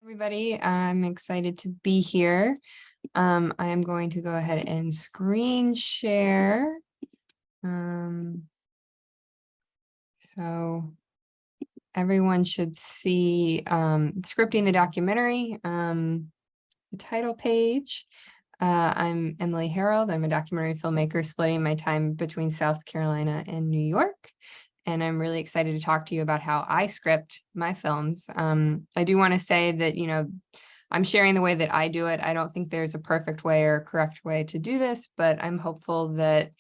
Everybody. I'm excited to be here. I am going to go ahead and screen share. So everyone should see scripting the documentary, the title page. I'm Emily Harrold. I'm a documentary filmmaker splitting my time between South Carolina and New York. And I'm really excited to talk to you about how I script my films. I do want to say that, I'm sharing the way that I do it. I don't think there's a perfect way or correct way to do this, but I'm hopeful that,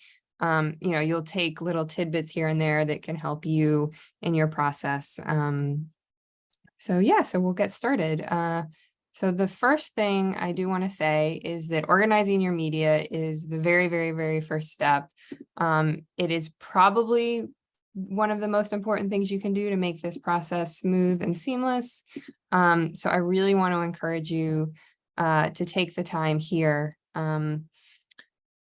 you'll take little tidbits here and there that can help you in your process. So we'll get started. So the first thing I do want to say is that organizing your media is the very, very, very first step. It is probably one of the most important things you can do to make this process smooth and seamless. So I really want to encourage you to take the time here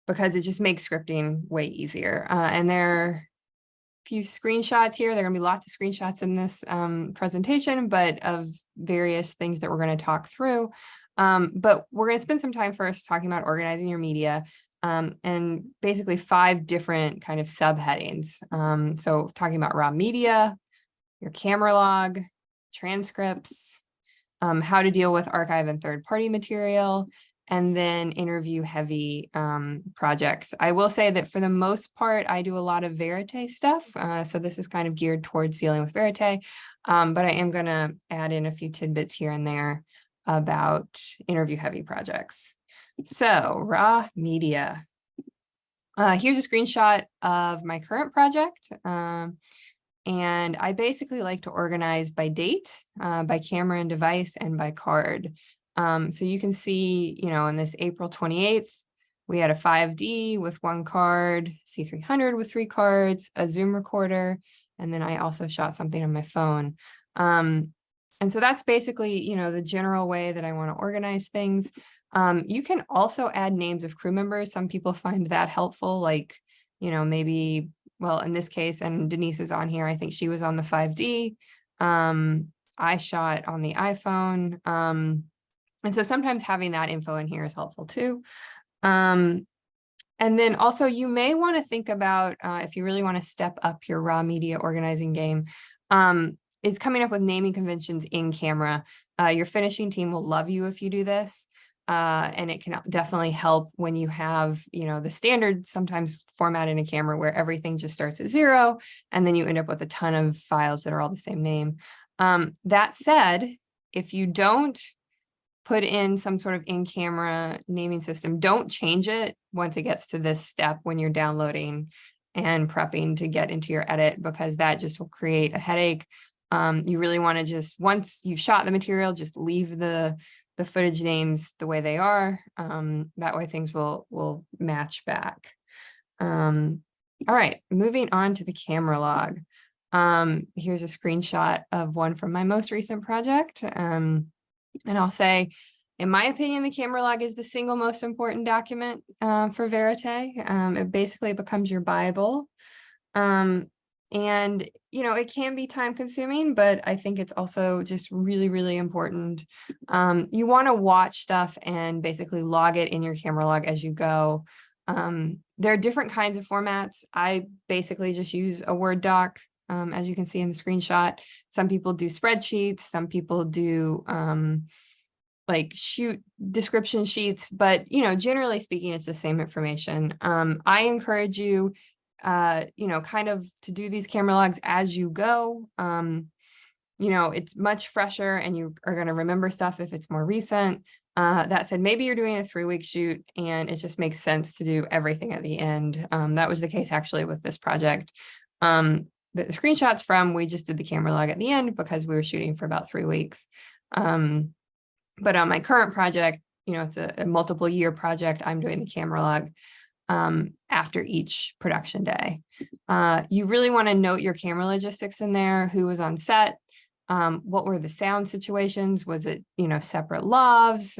because it just makes scripting way easier. And there are a few screenshots here. There are going to be lots of screenshots in this presentation, but of various things that we're going to talk through. But we're going to spend some time first talking about organizing your media. And basically 5 different kind of subheadings. So talking about raw media, your camera log, transcripts, how to deal with archive and third-party material, and then interview-heavy projects. I will say that for the most part, I do a lot of verite stuff. So this is kind of geared towards dealing with verite, but I am going to add in a few tidbits here and there about interview-heavy projects. So raw media. Here's a screenshot of my current project. And I basically like to organize by date, by camera and device, and by card. So you can see, on this April 28th, we had a 5D with 1 card, C300 with 3 cards, a Zoom recorder, and then I also shot something on my phone. And so that's basically, the general way that I want to organize things. You can also add names of crew members. Some people find that helpful, like, maybe, well, in this case, and Denise is on here, I think she was on the 5D. I shot on the iPhone. And so sometimes having that info in here is helpful too. And then also you may want to think about, if you really want to step up your raw media organizing game, is coming up with naming conventions in camera. Your finishing team will love you if you do this. And it can definitely help when you have, the standard sometimes format in a camera where everything just starts at 0, and then you end up with a ton of files that are all the same name. That said, if you don't put in some sort of in-camera naming system, don't change it once it gets to this step when you're downloading and prepping to get into your edit, because that just will create a headache. You really want to just, once you've shot the material, just leave the footage names the way they are. That way things will match back. All right, moving on to the camera log. Here's a screenshot of one from my most recent project. And I'll say, in my opinion, the camera log is the single most important document for verite. It basically becomes your Bible. And, it can be time consuming, but I think it's also just really, really important. You want to watch stuff and basically log it in your camera log as you go. There are different kinds of formats. I basically just use a Word doc, as you can see in the screenshot. Some people do spreadsheets, some people do like shoot description sheets, but generally speaking, it's the same information. I encourage you kind of to do these camera logs as you go. It's much fresher and you are going to remember stuff if it's more recent. That said, maybe you're doing a 3-week shoot and it just makes sense to do everything at the end. That was the case actually with this project. The screenshots from, we just did the camera log at the end because we were shooting for about 3 weeks. But on my current project, it's a multiple year project. I'm doing the camera log after each production day. You really want to note your camera logistics in there. Who was on set? What were the sound situations? Was it, separate lavs?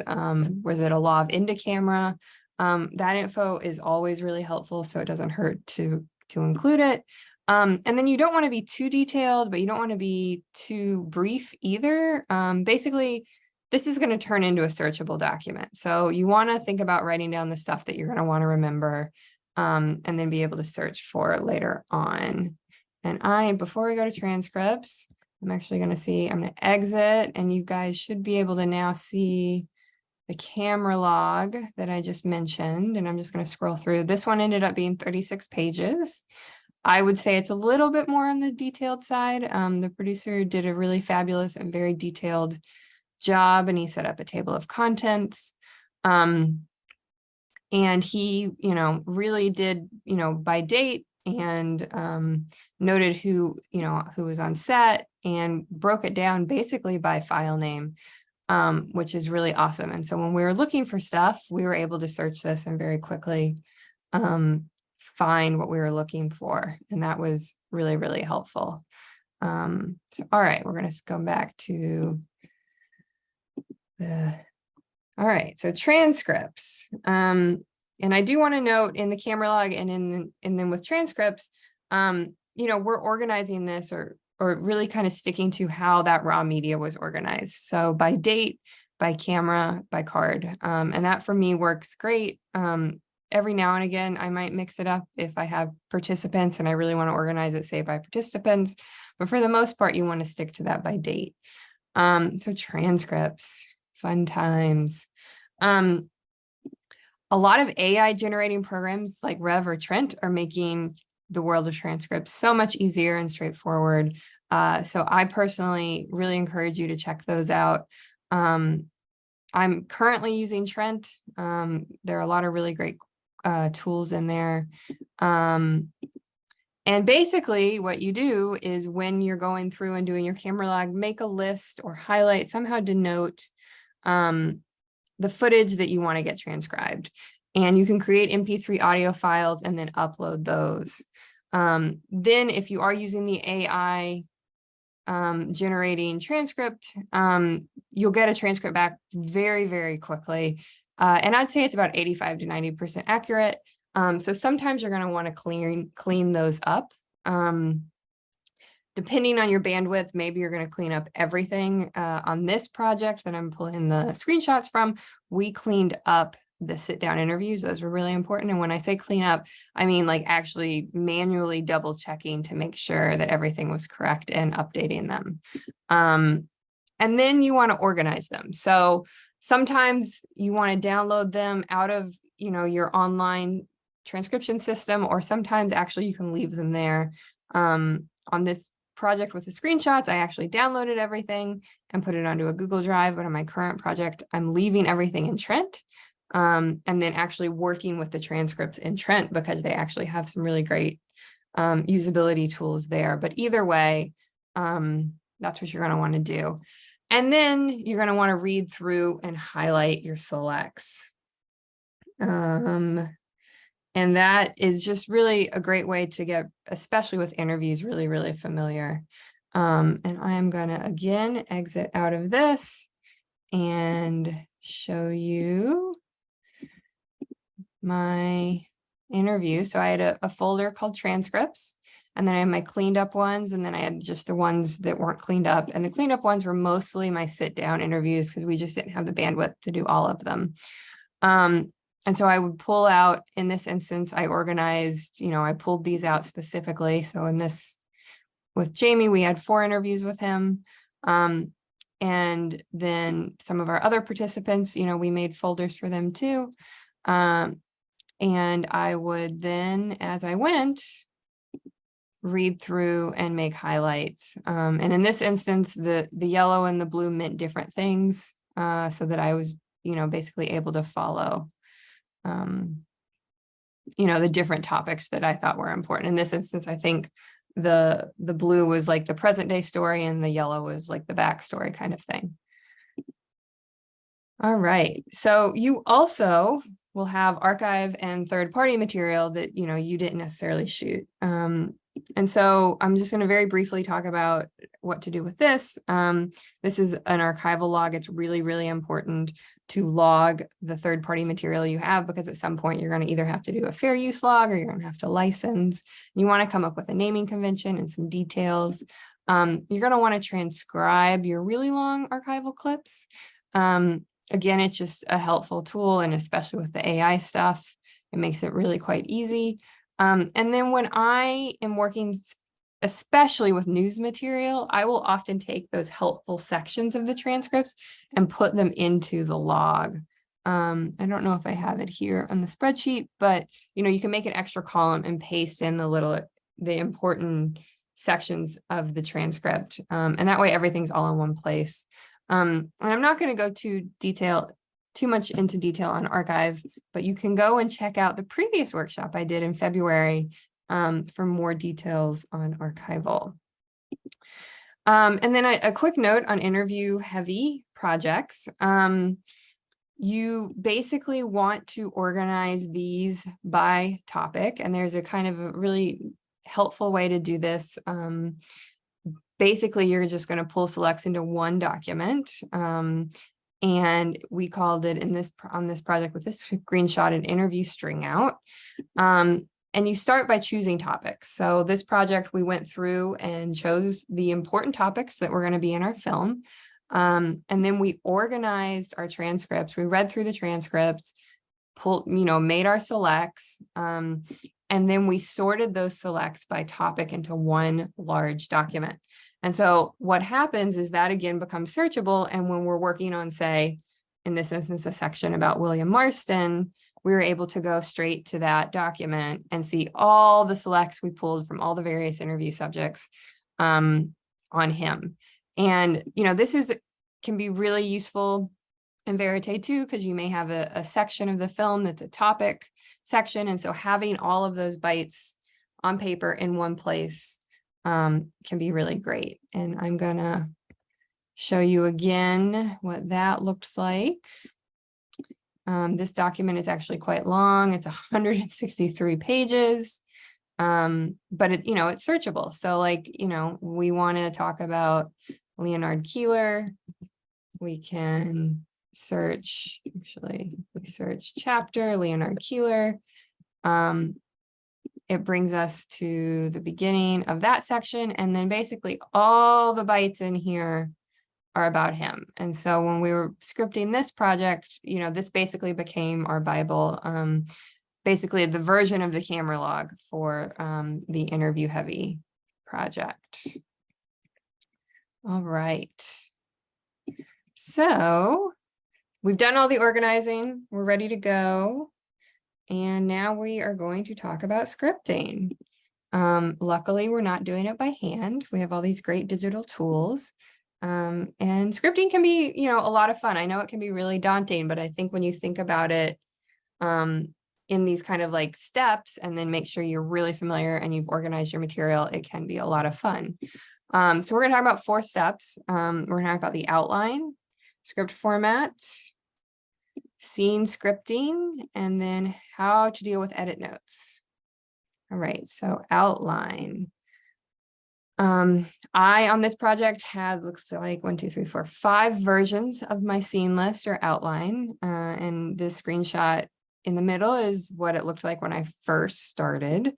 Was it a lav into camera? That info is always really helpful, so it doesn't hurt to include it. And then you don't want to be too detailed, but you don't want to be too brief either. Basically, this is going to turn into a searchable document. So you want to think about writing down the stuff that you're going to want to remember, and then be able to search for later on. And before we go to transcripts, I'm actually going to exit, and you guys should be able to now see the camera log that I just mentioned. And I'm just going to scroll through. This one ended up being 36 pages. I would say it's a little bit more on the detailed side. The producer did a really fabulous and very detailed job, and he set up a table of contents. And he, really did, by date, and noted who was on set, and broke it down basically by file name, which is really awesome. And so when we were looking for stuff, we were able to search this and very quickly find what we were looking for. And that was really, really helpful. So, all right, we're going to go back to all right, so transcripts. And I do want to note in the camera log and then with transcripts, we're organizing this or really kind of sticking to how that raw media was organized. So by date, by camera, by card. And that for me works great. Every now and again, I might mix it up if I have participants and I really want to organize it, say by participants. But for the most part, you want to stick to that by date. So transcripts, fun times. A lot of AI generating programs like Rev or Trent are making the world of transcripts so much easier and straightforward. So I personally really encourage you to check those out. I'm currently using Trent. There are a lot of really great tools in there. And basically what you do is when you're going through and doing your camera log, make a list or highlight, somehow denote the footage that you want to get transcribed. And you can create MP3 audio files and then upload those. Then if you are using the AI generating transcript, you'll get a transcript back very, very quickly. And I'd say it's about 85 to 90% accurate. So sometimes you're going to want to clean those up. Depending on your bandwidth, maybe you're going to clean up everything. On this project that I'm pulling the screenshots from, we cleaned up the sit-down interviews. Those were really important. And when I say clean up, I mean like actually manually double checking to make sure that everything was correct and updating them. And then you want to organize them. So sometimes you want to download them out of your online transcription system, or sometimes actually you can leave them there. On this project with the screenshots, I actually downloaded everything and put it onto a Google Drive, but on my current project, I'm leaving everything in Trent, and then actually working with the transcripts in Trent because they actually have some really great usability tools there. But either way, that's what you're going to want to do. And then you're going to want to read through and highlight your selects. And that is just really a great way to get, especially with interviews, really, really familiar. And I am going to, again, exit out of this and show you my interview. So I had a folder called transcripts, and then I had my cleaned up ones, and then I had just the ones that weren't cleaned up. And the cleaned up ones were mostly my sit down interviews because we just didn't have the bandwidth to do all of them. And so I would pull out, in this instance, I organized, I pulled these out specifically. So in this, with Jamie, we had 4 interviews with him. And then some of our other participants, we made folders for them too. And I would then, as I went, read through and make highlights. And in this instance, the yellow and the blue meant different things, so that I was, basically able to follow the different topics that I thought were important. In this instance, I think the blue was like the present day story and the yellow was like the backstory kind of thing. All right. So you also will have archive and third-party material that, you didn't necessarily shoot. And so I'm just going to very briefly talk about what to do with this. This is an archival log. It's really, really important to log the third-party material you have, because at some point you're going to either have to do a fair use log or you're going to have to license. You want to come up with a naming convention and some details. You're going to want to transcribe your really long archival clips. Again, it's just a helpful tool, and especially with the AI stuff, it makes it really quite easy. And then when I am working, especially with news material, I will often take those helpful sections of the transcripts and put them into the log. I don't know if I have it here on the spreadsheet, but you can make an extra column and paste in the important sections of the transcript. And that way everything's all in one place. And I'm not going to go too much into detail on archive, but you can go and check out the previous workshop I did in February for more details on archival. And then a quick note on interview heavy projects. You basically want to organize these by topic, and there's a kind of a really helpful way to do this. Basically, you're just going to pull selects into one document. And we called it on this project with this screenshot an interview string out. And you start by choosing topics. So this project, we went through and chose the important topics that were going to be in our film. And then we organized our transcripts. We read through the transcripts, made our selects. And then we sorted those selects by topic into one large document. And so what happens is that again becomes searchable. And when we're working on, say, in this instance, a section about William Marston, we were able to go straight to that document and see all the selects we pulled from all the various interview subjects on him. And, this can be really useful in Verite too, because you may have a section of the film that's a topic section. And so having all of those bites on paper in one place can be really great. And I'm going to show you again what that looks like. This document is actually quite long. It's 163 pages, but it's searchable. So we want to talk about Leonard Keeler. We can search, we search chapter Leonard Keeler. It brings us to the beginning of that section. And then basically all the bytes in here are about him. And so when we were scripting this project, this basically became our Bible, basically the version of the camera log for the interview heavy project. All right. So we've done all the organizing. We're ready to go. And now we are going to talk about scripting. Luckily, we're not doing it by hand. We have all these great digital tools. And scripting can be, a lot of fun. I know it can be really daunting, but I think when you think about it in these kind of like steps and then make sure you're really familiar and you've organized your material, it can be a lot of fun. So we're going to talk about 4 steps. We're going to talk about the outline, script format, scene scripting, and then how to deal with edit notes. All right, so outline. I, on this project, had, looks like 5 versions of my scene list or outline. And this screenshot in the middle is what it looked like when I first started.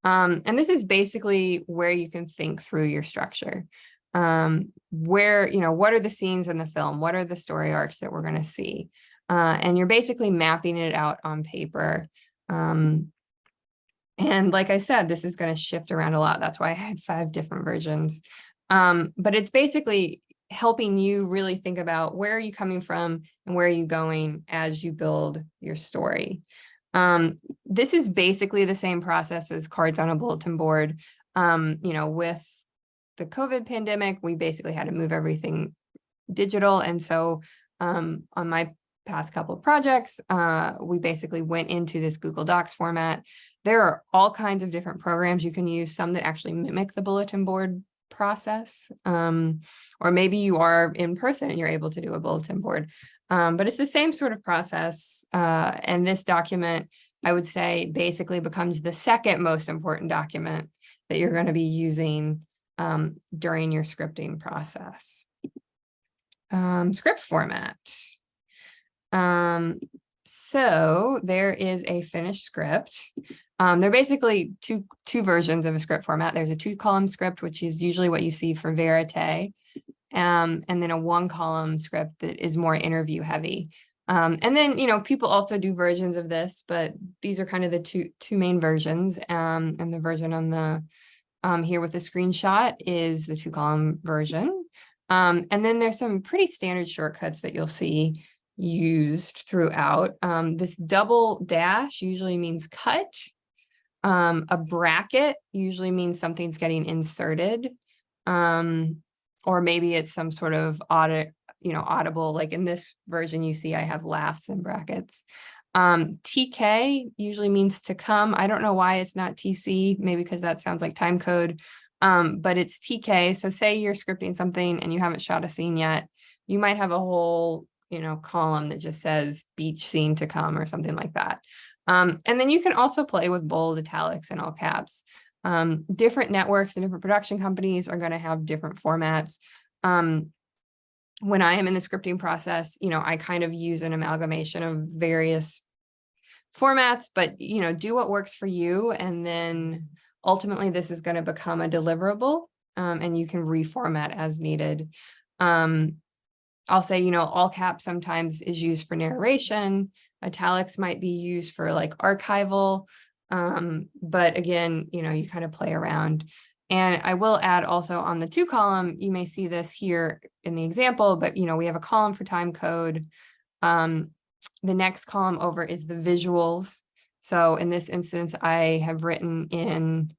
And this is basically where you can think through your structure. Where, what are the scenes in the film? What are the story arcs that we're going to see? And you're basically mapping it out on paper. And like I said, this is going to shift around a lot. That's why I had 5 different versions. But it's basically helping you really think about where are you coming from and where are you going as you build your story. This is basically the same process as cards on a bulletin board. With the COVID pandemic, we basically had to move everything digital. And so on my past couple of projects, we basically went into this Google Docs format. There are all kinds of different programs you can use, some that actually mimic the bulletin board process, or maybe you are in person and you're able to do a bulletin board. But it's the same sort of process. And this document, I would say, basically becomes the second most important document that you're going to be using during your scripting process. Script format. So there is a finished script. There are basically two versions of a script format. There's a 2-column script, which is usually what you see for Verite. and then a 1-column script that is more interview heavy. And then, people also do versions of this, but these are kind of the two main versions. And the version on the here with the screenshot is the 2-column version. And then there's some pretty standard shortcuts that you'll see used throughout. This double dash usually means cut. A bracket usually means something's getting inserted. Or maybe it's some sort of audible, like in this version, you see I have laughs in brackets. TK usually means to come. I don't know why it's not TC, maybe because that sounds like time code, but it's TK. So say you're scripting something and you haven't shot a scene yet, you might have a whole, column that just says beach scene to come or something like that. And then you can also play with bold, italics, and all caps. Different networks and different production companies are going to have different formats. When I am in the scripting process, I kind of use an amalgamation of various formats, but, do what works for you. And then ultimately this is going to become a deliverable, and you can reformat as needed. I'll say, all caps sometimes is used for narration. Italics might be used for like archival. But again, you kind of play around. And I will add also on the 2-column, you may see this here in the example, but we have a column for time code. The next column over is the visuals. So in this instance, I have written in,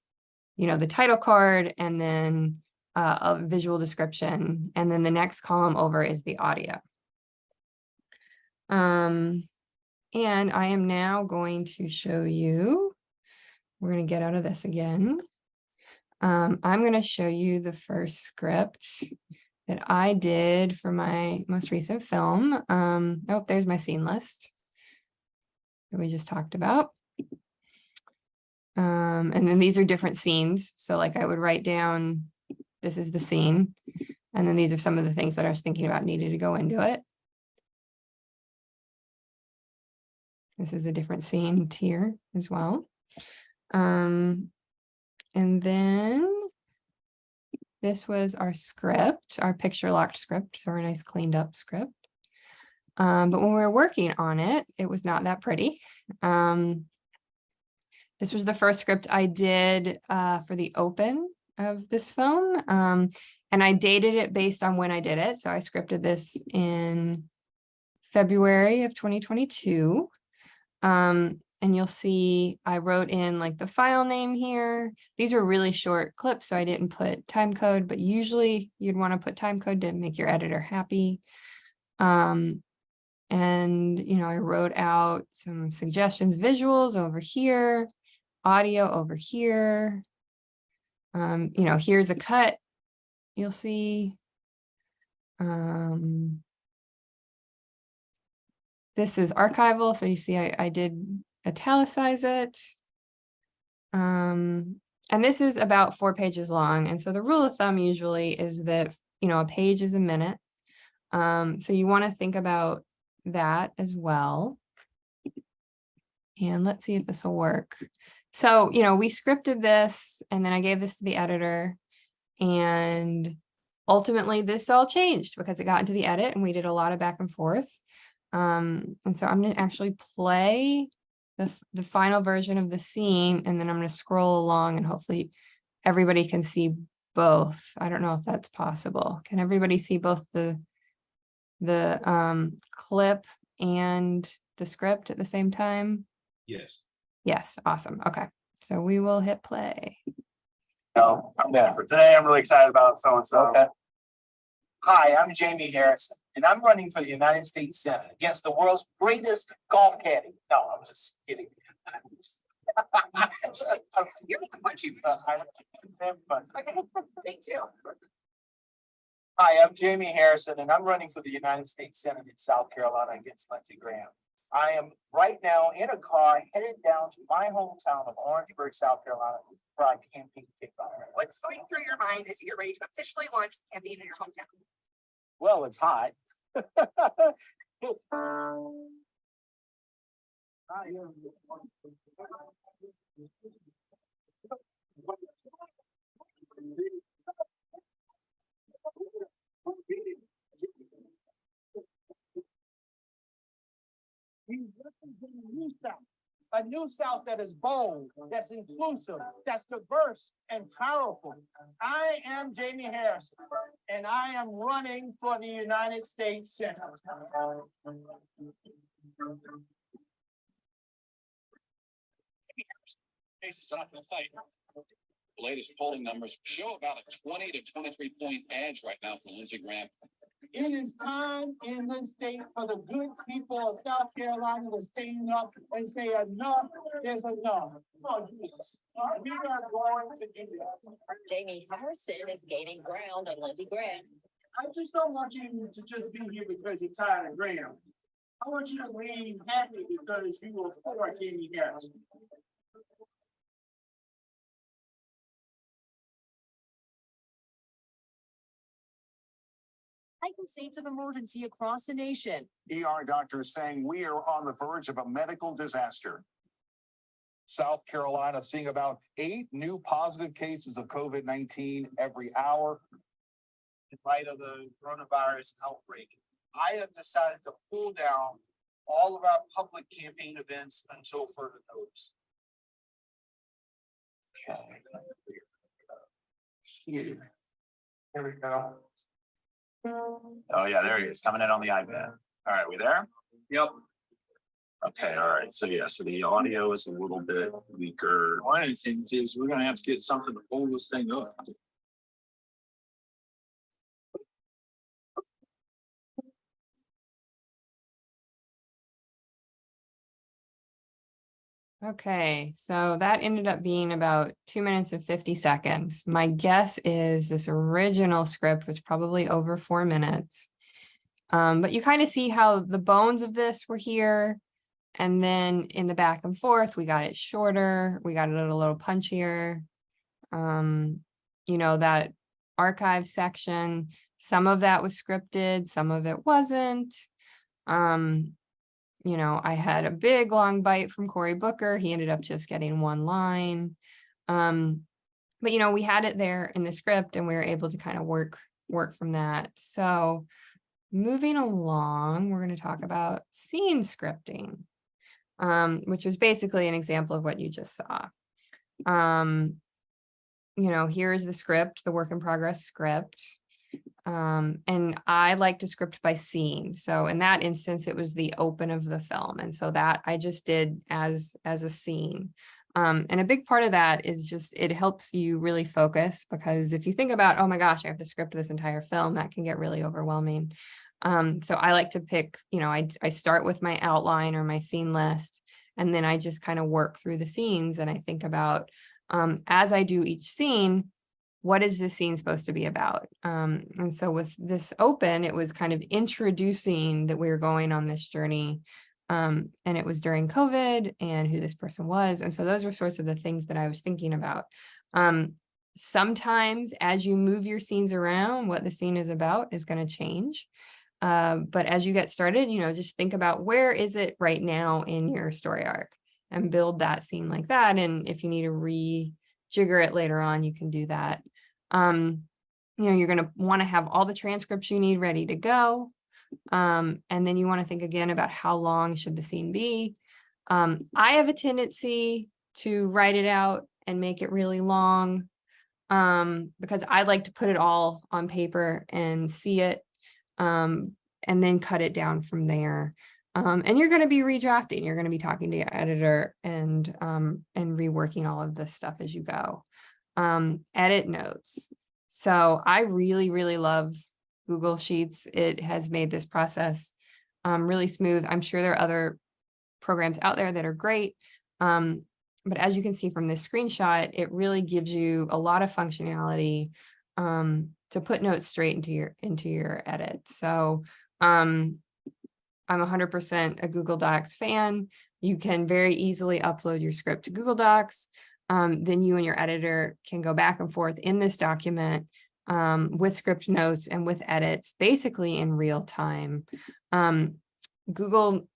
the title card and then a visual description. And then the next column over is the audio. And I am now going to show you, we're going to get out of this again. I'm going to show you the first script that I did for my most recent film. Oh, there's my scene list that we just talked about. And then these are different scenes. So like I would write down, this is the scene. And then these are some of the things that I was thinking about needed to go into it. This is a different scene tier as well. And then this was our script, our picture locked script. So a nice cleaned up script. But when we were working on it, it was not that pretty. This was the first script I did for the open of this film. And I dated it based on when I did it. So I scripted this in February of 2022. And you'll see I wrote in like the file name here. These are really short clips, so I didn't put time code, but usually you'd want to put time code to make your editor happy. And, I wrote out some suggestions, visuals over here, audio over here. Here's a cut, you'll see. This is archival, so you see I did italicize it. And this is about 4 pages long. And so the rule of thumb usually is that, a page is a minute. So you want to think about that as well. And let's see if this will work. So, we scripted this and then I gave this to the editor, and ultimately this all changed because it got into the edit and we did a lot of back and forth. And so I'm going to actually play the final version of the scene, and then I'm going to scroll along and hopefully everybody can see both. I don't know if that's possible. Can everybody see both the clip and the script at the same time? Yes. Yes, awesome. Okay, so we will hit play. Oh, I'm bad for today. I'm really excited about so-and-so. Okay. Hi, I'm Jamie Harrison, and I'm running for the United States Senate against the world's greatest golf caddy. No, I'm just kidding. You're not much even. Okay, thank you. Hi, I'm Jamie Harrison, and I'm running for the United States Senate in South Carolina against Lindsey Graham. I am right now in a car headed down to my hometown of Orangeburg, South Carolina, for our campaign kickoff. What's going through your mind as you're ready to officially launch the campaign in your hometown? Well, it's hot. We represent a new South. A new South that is bold, that's inclusive, that's diverse and powerful. I am Jamie Harrison, and I am running for the United States Senate. Cases off in the fight. The latest polling numbers show about a 20 to 23 point edge right now for Lindsey Graham. It is time in this state for the good people of South Carolina to stand up and say enough is enough. Oh, yes. We are going to do that. Jamie Harrison is gaining ground on Lindsey Graham. I just don't want you to just be here because you're tired of Graham. I want you to leave happy because you were for Jamie Harrison. Heightened states of emergency across the nation. ER doctors saying we are on the verge of a medical disaster. South Carolina seeing about 8 new positive cases of COVID-19 every hour. In light of the coronavirus outbreak, I have decided to pull down all of our public campaign events until further notice. Okay. Here. There we go. Oh, yeah, there he is, coming in on the iPad. All right, we there? Yep. Okay, all right, so yeah, so the audio is a little bit weaker. One of the things is we're gonna have to get something to hold this thing up. Okay, so that ended up being about 2 minutes and 50 seconds. My guess is this original script was probably over 4 minutes. But you kind of see how the bones of this were here. And then in the back and forth, we got it shorter. We got it a little punchier. You know, that archive section, some of that was scripted, some of it wasn't. You know, I had a big long bite from Cory Booker. He ended up just getting 1 line. But, you know, we had it there in the script and we were able to kind of work from that. So moving along, we're going to talk about scene scripting, which was basically an example of what you just saw. You know, here's the script, the work in progress script. And I like to script by scene. So in that instance, it was the open of the film. And so that I just did as a scene. And a big part of that is just, it helps you really focus, because if you think about, oh my gosh, I have to script this entire film, that can get really overwhelming. So I like to pick, you know, I start with my outline or my scene list, and then I just kind of work through the scenes. And I think about, as I do each scene, what is this scene supposed to be about? And so with this open, it was kind of introducing that we were going on this journey. And it was during COVID and who this person was. And so those were sorts of the things that I was thinking about. Sometimes as you move your scenes around, what the scene is about is going to change. But as you get started, you know, just think about where is it right now in your story arc and build that scene like that. And if you need to rejigger it later on, you can do that. You know, you're going to want to have all the transcripts you need ready to go. And then you want to think again about how long should the scene be. I have a tendency to write it out and make it really long, because I like to put it all on paper and see it, and then cut it down from there. And you're going to be redrafting, you're going to be talking to your editor and reworking all of this stuff as you go. Edit notes. So I really, really love Google Sheets. It has made this process really smooth. I'm sure there are other programs out there that are great. But as you can see from this screenshot, it really gives you a lot of functionality to put notes straight into your edit. So I'm 100% a Google Docs fan. You can very easily upload your script to Google Docs. Then you and your editor can go back and forth in this document with script notes and with edits, basically in real time. Google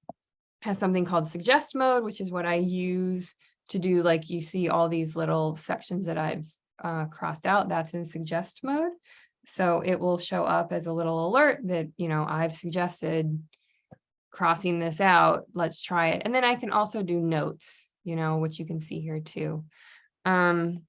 has something called suggest mode, which is what I use to do, like you see all these little sections that I've crossed out, that's in suggest mode. So it will show up as a little alert that, you know, I've suggested crossing this out, let's try it. And then I can also do notes, which you can see here too. And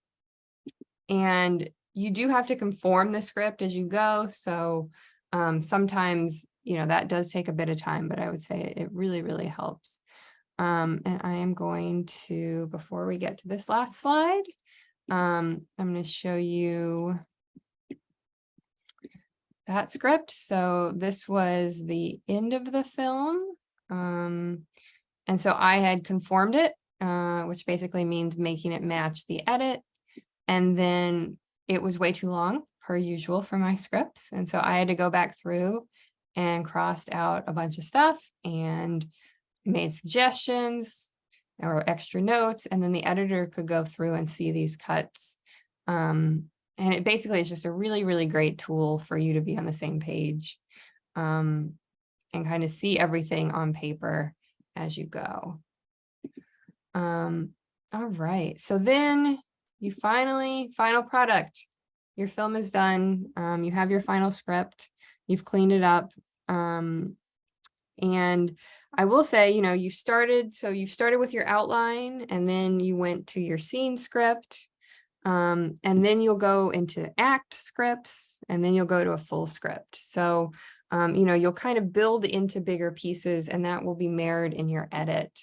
you do have to conform the script as you go. So sometimes, that does take a bit of time, but I would say it really, really helps. And I am going to, before we get to this last slide, I'm going to show you that script. So this was the end of the film. And so I had conformed it, which basically means making it match the edit. And then it was way too long, per usual, for my scripts. And so I had to go back through and crossed out a bunch of stuff and made suggestions or extra notes. And then the editor could go through and see these cuts. And it basically is just a really, really great tool for you to be on the same page and kind of see everything on paper as you go. All right. So then you final product, your film is done. You have your final script, you've cleaned it up. And I will say, you started with your outline, and then you went to your scene script. And then you'll go into act scripts, and then you'll go to a full script. So, you'll kind of build into bigger pieces, and that will be mirrored in your edit.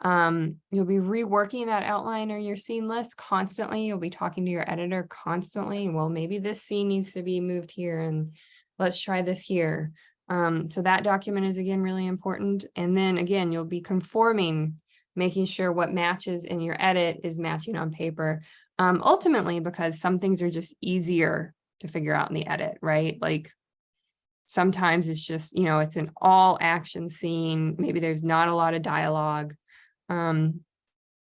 You'll be reworking that outline or your scene list constantly. You'll be talking to your editor constantly. Well, maybe this scene needs to be moved here, and let's try this here. So that document is, again, really important. And then again, you'll be conforming, making sure what matches in your edit is matching on paper. Ultimately, because some things are just easier to figure out in the edit, right? Like sometimes it's just, it's an all action scene. Maybe there's not a lot of dialogue. And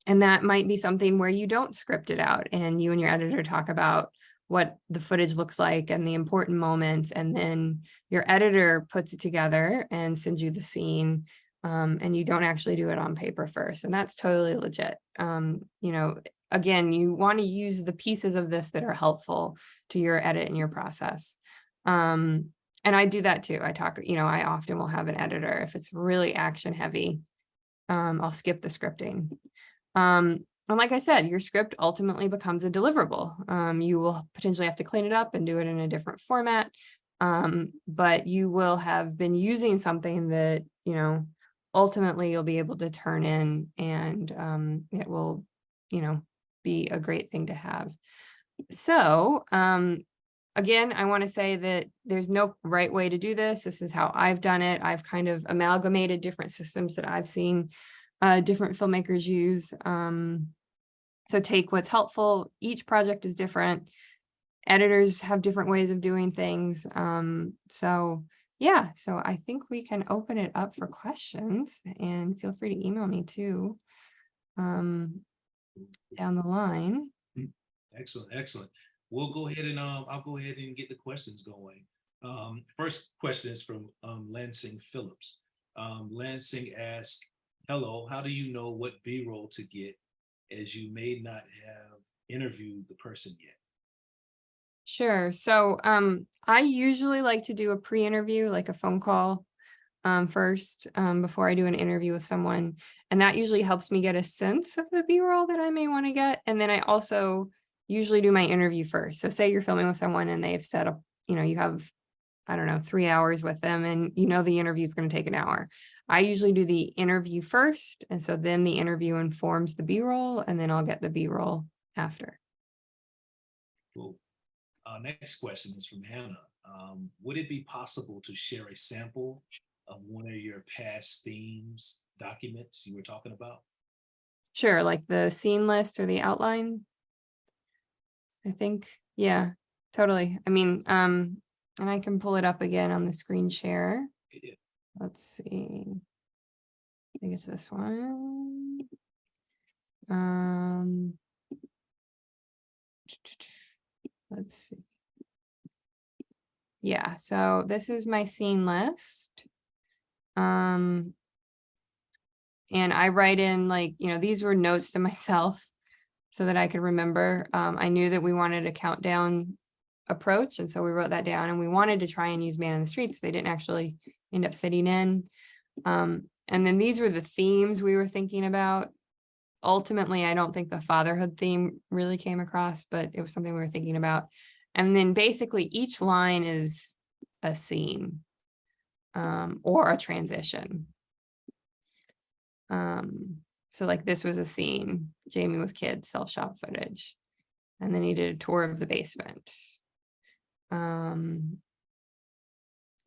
that might be something where you don't script it out and you and your editor talk about what the footage looks like and the important moments. And then your editor puts it together and sends you the scene. And you don't actually do it on paper first. And that's totally legit. Again, you want to use the pieces of this that are helpful to your edit and your process. And I do that too. I often will have an editor. If it's really action heavy, I'll skip the scripting. And like I said, your script ultimately becomes a deliverable. You will potentially have to clean it up and do it in a different format. But you will have been using something that, ultimately you'll be able to turn in, and it will, be a great thing to have. So, again, I want to say that there's no right way to do this. This is how I've done it. I've kind of amalgamated different systems that I've seen different filmmakers use. So take what's helpful. Each project is different. Editors have different ways of doing things. So I think we can open it up for questions, and feel free to email me too down the line. Excellent. We'll go ahead and I'll go ahead and get the questions going. First question is from Lansing Phillips. Lansing asked, hello, how do you know what B-roll to get, as you may not have interviewed the person yet? Sure. So I usually like to do a pre-interview, like a phone call first, before I do an interview with someone. And that usually helps me get a sense of the B-roll that I may want to get. And then I also usually do my interview first. So say you're filming with someone and they've set up, you have, I don't know, 3 hours with them, and the interview is going to take an hour. I usually do the interview first. And so then the interview informs the B-roll, and then I'll get the B-roll after. Cool. Next question is from Hannah. Would it be possible to share a sample of one of your past themes documents you were talking about? Sure, like the scene list or the outline. I think, yeah, totally. I mean, and I can pull it up again on the screen share. Yeah. Let's see. I think it's this one. Let's see. Yeah, so this is my scene list. And I write in, like, these were notes to myself so that I could remember. I knew that we wanted a countdown approach, and so we wrote that down, and we wanted to try and use Man in the Streets. They didn't actually end up fitting in. And then these were the themes we were thinking about. Ultimately, I don't think the fatherhood theme really came across, but it was something we were thinking about. And then basically each line is a scene, or a transition. So like this was a scene, Jamie with kids, self-shot footage. And then he did a tour of the basement. And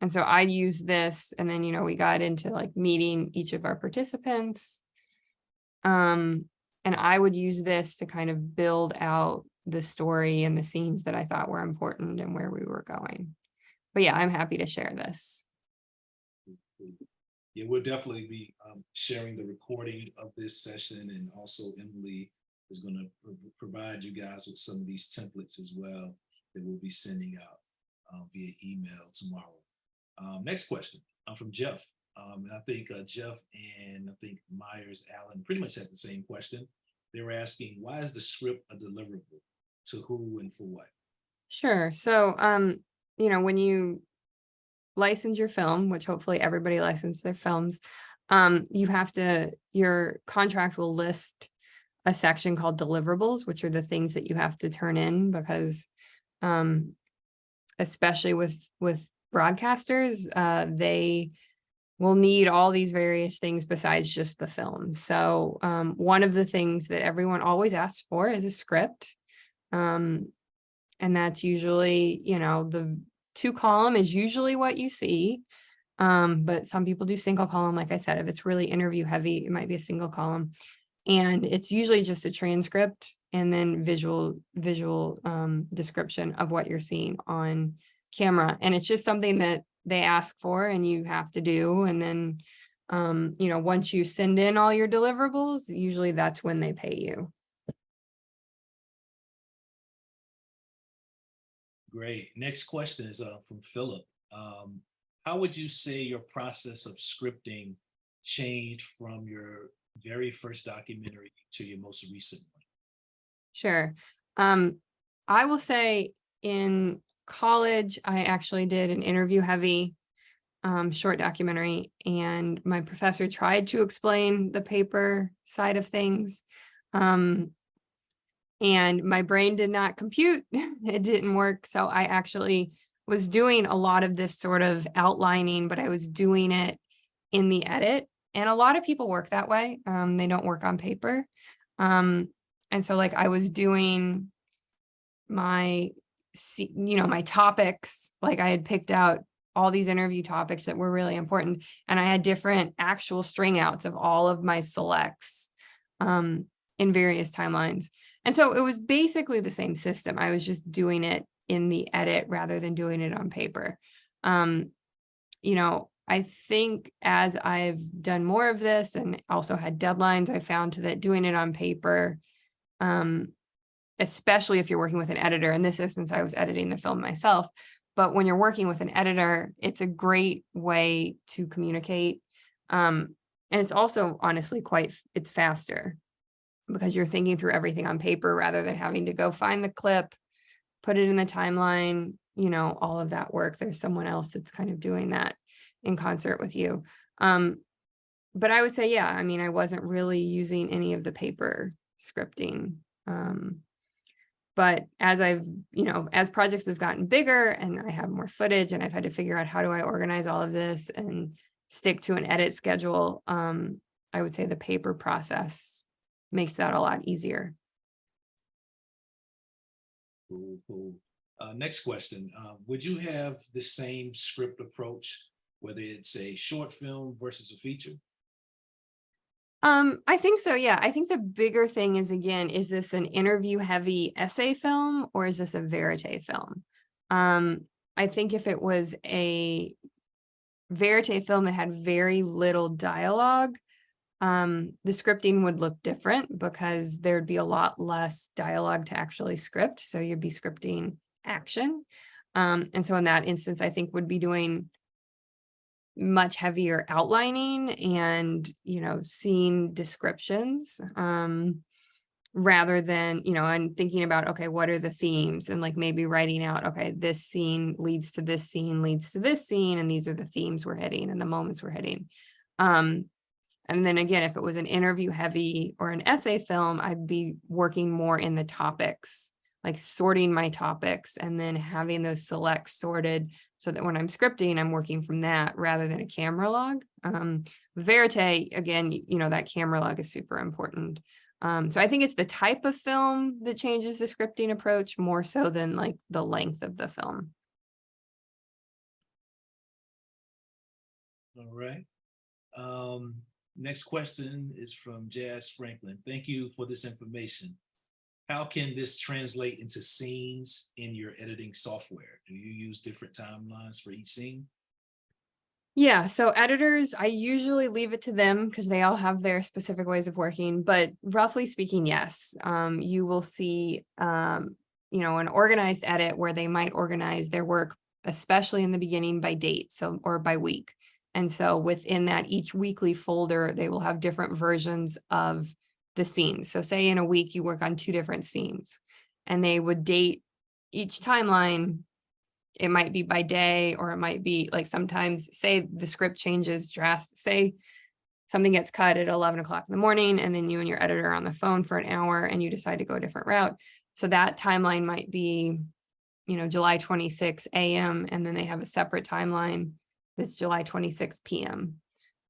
so I used this, and then, we got into like meeting each of our participants. And I would use this to kind of build out the story and the scenes that I thought were important and where we were going. But yeah, I'm happy to share this. Yeah, we'll definitely be sharing the recording of this session, and also Emily is going to provide you guys with some of these templates as well that we'll be sending out via email tomorrow. Next question from Jeff. And I think Jeff and I think Myers Allen pretty much had the same question. They were asking, why is the script a deliverable? To who and for what? Sure. So, when you license your film, which hopefully everybody licenses their films, your contract will list a section called deliverables, which are the things that you have to turn in, because especially with broadcasters, they will need all these various things besides just the film. So one of the things that everyone always asks for is a script. And that's usually, the 2-column is usually what you see. But some people do single column. Like I said, if it's really interview heavy, it might be a single column. And it's usually just a transcript and then visual description of what you're seeing on camera. And it's just something that they ask for and you have to do. And then, once you send in all your deliverables, usually that's when they pay you. Great. Next question is from Philip. How would you say your process of scripting changed from your very first documentary to your most recent one? Sure. I will say in college, I actually did an interview heavy short documentary, and my professor tried to explain the paper side of things. And my brain did not compute. It didn't work. So I actually was doing a lot of this sort of outlining, but I was doing it in the edit. And a lot of people work that way. They don't work on paper. And so like I was doing my topics, like I had picked out all these interview topics that were really important. And I had different actual string outs of all of my selects in various timelines. And so it was basically the same system. I was just doing it in the edit rather than doing it on paper. I think as I've done more of this and also had deadlines, I found that doing it on paper, especially if you're working with an editor, in this instance, I was editing the film myself, but when you're working with an editor, it's a great way to communicate. And it's also honestly it's faster because you're thinking through everything on paper rather than having to go find the clip, put it in the timeline, all of that work. There's someone else that's kind of doing that in concert with you. But I would say, yeah, I wasn't really using any of the paper scripting. But as as projects have gotten bigger and I have more footage and I've had to figure out how do I organize all of this and stick to an edit schedule, I would say the paper process makes that a lot easier. Cool. Next question. Would you have the same script approach, whether it's a short film versus a feature? I think so. Yeah. I think the bigger thing is, again, is this an interview heavy essay film or is this a verite film? I think if it was a verite film that had very little dialogue, the scripting would look different because there'd be a lot less dialogue to actually script. So you'd be scripting action. And so in that instance, I think would be doing much heavier outlining and, scene descriptions, rather than, and thinking about, okay, what are the themes, and like maybe writing out, okay, this scene leads to this scene, leads to this scene, and these are the themes we're hitting and the moments we're hitting. And then again, if it was an interview heavy or an essay film, I'd be working more in the topics, like sorting my topics and then having those selects sorted so that when I'm scripting, I'm working from that rather than a camera log. Verite, again, that camera log is super important. So I think it's the type of film that changes the scripting approach more so than like the length of the film. All right. Next question is from Jazz Franklin. Thank you for this information. How can this translate into scenes in your editing software? Do you use different timelines for each scene? Yeah, so editors, I usually leave it to them because they all have their specific ways of working, but roughly speaking, yes. You will see, an organized edit where they might organize their work, especially in the beginning, by date, or by week. And so within that, each weekly folder, they will have different versions of the scenes. So say in a week, you work on 2 different scenes and they would date each timeline. It might be by day, or it might be like sometimes say the script changes say something gets cut at 11 o'clock in the morning and then you and your editor are on the phone for an hour and you decide to go a different route. So that timeline might be, July 26 a.m. and then they have a separate timeline that's July 26 p.m.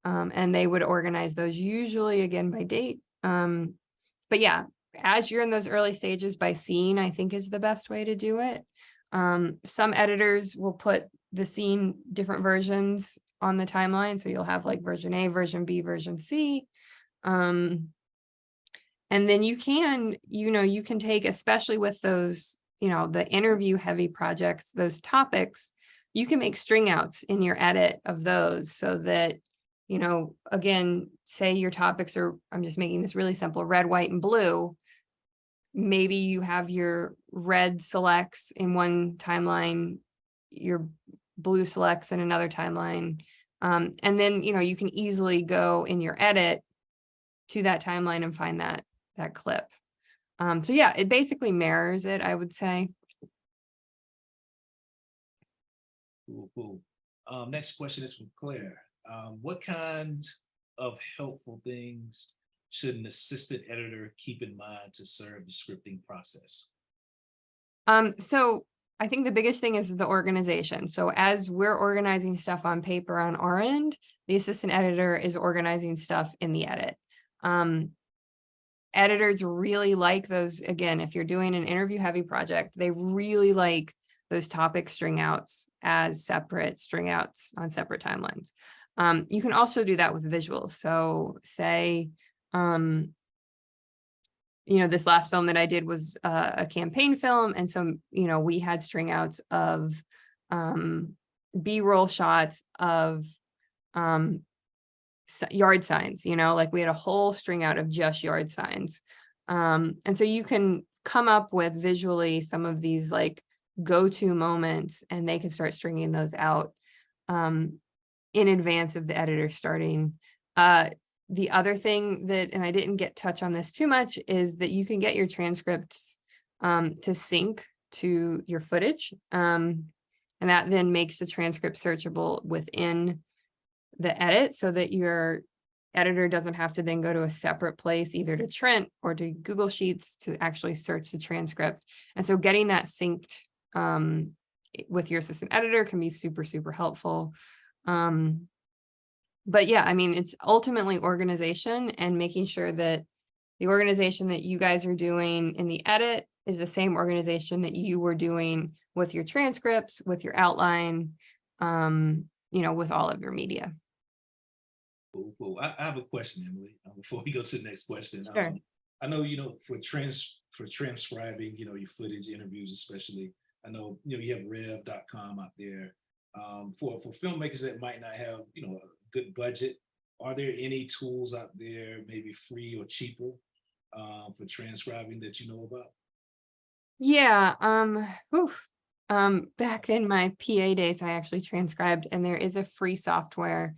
And they would organize those usually again by date. But yeah, as you're in those early stages, by scene, I think is the best way to do it. Some editors will put the scene different versions on the timeline. So you'll have like version A, version B, version C. And then you can take, especially with those, the interview heavy projects, those topics, you can make string outs in your edit of those so that, again, say your topics are, I'm just making this really simple, red, white, and blue. Maybe you have your red selects in one timeline, your blue selects in another timeline. And then, you can easily go in your edit to that timeline and find that clip. So yeah, it basically mirrors it, I would say. Cool. Next question is from Claire. What kinds of helpful things should an assistant editor keep in mind to serve the scripting process? So I think the biggest thing is the organization. So as we're organizing stuff on paper on our end, the assistant editor is organizing stuff in the edit. Editors really like those. Again, if you're doing an interview heavy project, they really like those topic string outs as separate string outs on separate timelines. You can also do that with visuals. So say, this last film that I did was a campaign film. And so, we had string outs of B-roll shots of yard signs, like we had a whole string out of just yard signs. And so you can come up with visually some of these like go-to moments and they can start stringing those out in advance of the editor starting. The other thing that, and I didn't touch on this too much, is that you can get your transcripts to sync to your footage. And that then makes the transcript searchable within the edit so that your editor doesn't have to then go to a separate place, either to Trent or to Google Sheets to actually search the transcript. And so getting that synced with your assistant editor can be super, super helpful. But yeah, I mean, it's ultimately organization and making sure that the organization that you guys are doing in the edit is the same organization that you were doing with your transcripts, with your outline, with all of your media. Cool. I have a question, Emily, before we go to the next question. Sure. I know, for transcribing, your footage interviews, especially, I know, you have rev.com out there. For filmmakers that might not have, a good budget, are there any tools out there, maybe free or cheaper, for transcribing that you know about? Yeah. Back in my PA days, I actually transcribed, and there is a free software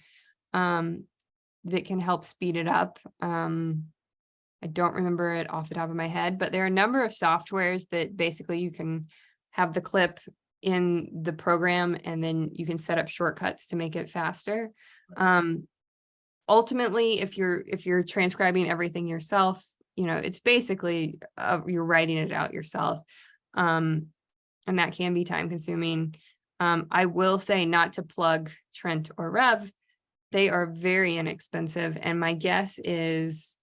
that can help speed it up. I don't remember it off the top of my head, but there are a number of softwares that basically you can have the clip in the program and then you can set up shortcuts to make it faster. ultimately, if you're transcribing everything yourself, it's basically you're writing it out yourself. And that can be time consuming. I will say, not to plug Trent or Rev, they are very inexpensive. And my guess is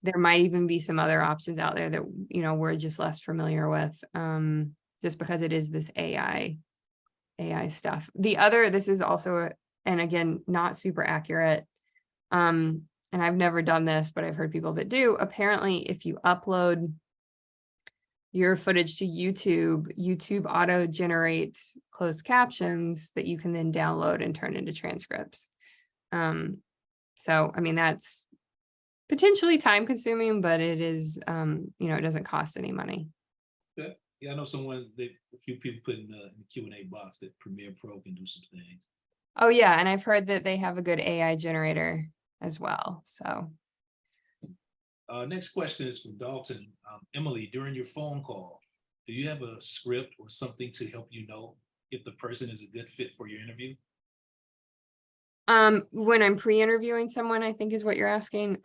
there might even be some other options out there that, we're just less familiar with, just because it is this AI stuff. This is also, and again, not super accurate. And I've never done this, but I've heard people that do. Apparently, if you upload your footage to YouTube auto generates closed captions that you can then download and turn into transcripts. So, I mean, that's potentially time consuming, but it is, it doesn't cost any money. Yeah, I know a few people put in the Q&A box that Premiere Pro can do some things. Oh yeah, and I've heard that they have a good AI generator as well, so. Next question is from Dalton. Emily, during your phone call, do you have a script or something to help you know if the person is a good fit for your interview? When I'm pre-interviewing someone, I think is what you're asking.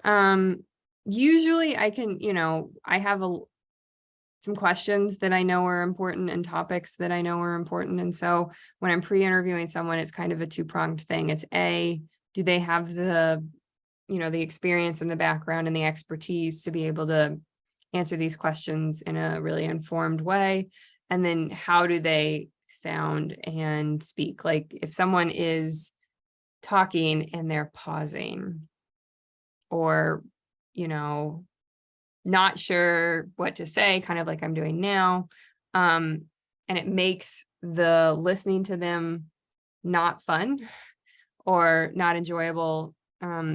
Usually I can, I have some questions that I know are important and topics that I know are important. And so when I'm pre-interviewing someone, it's kind of a two-pronged thing. It's do they have the experience and the background and the expertise to be able to answer these questions in a really informed way? And then how do they sound and speak? Like if someone is talking and they're pausing, or, not sure what to say, kind of like I'm doing now. And it makes the listening to them not fun or not enjoyable.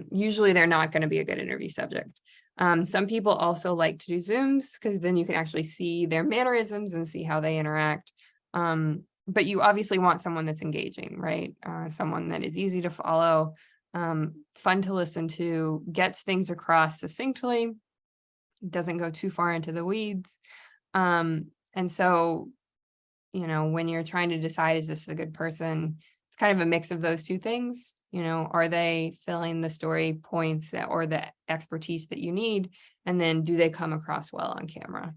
Usually they're not going to be a good interview subject. Some people also like to do Zooms because then you can actually see their mannerisms and see how they interact. But you obviously want someone that's engaging, right? Someone that is easy to follow, fun to listen to, gets things across succinctly, doesn't go too far into the weeds. And so, when you're trying to decide, is this a good person? It's kind of a mix of those two things. Are they filling the story points or the expertise that you need? And then do they come across well on camera?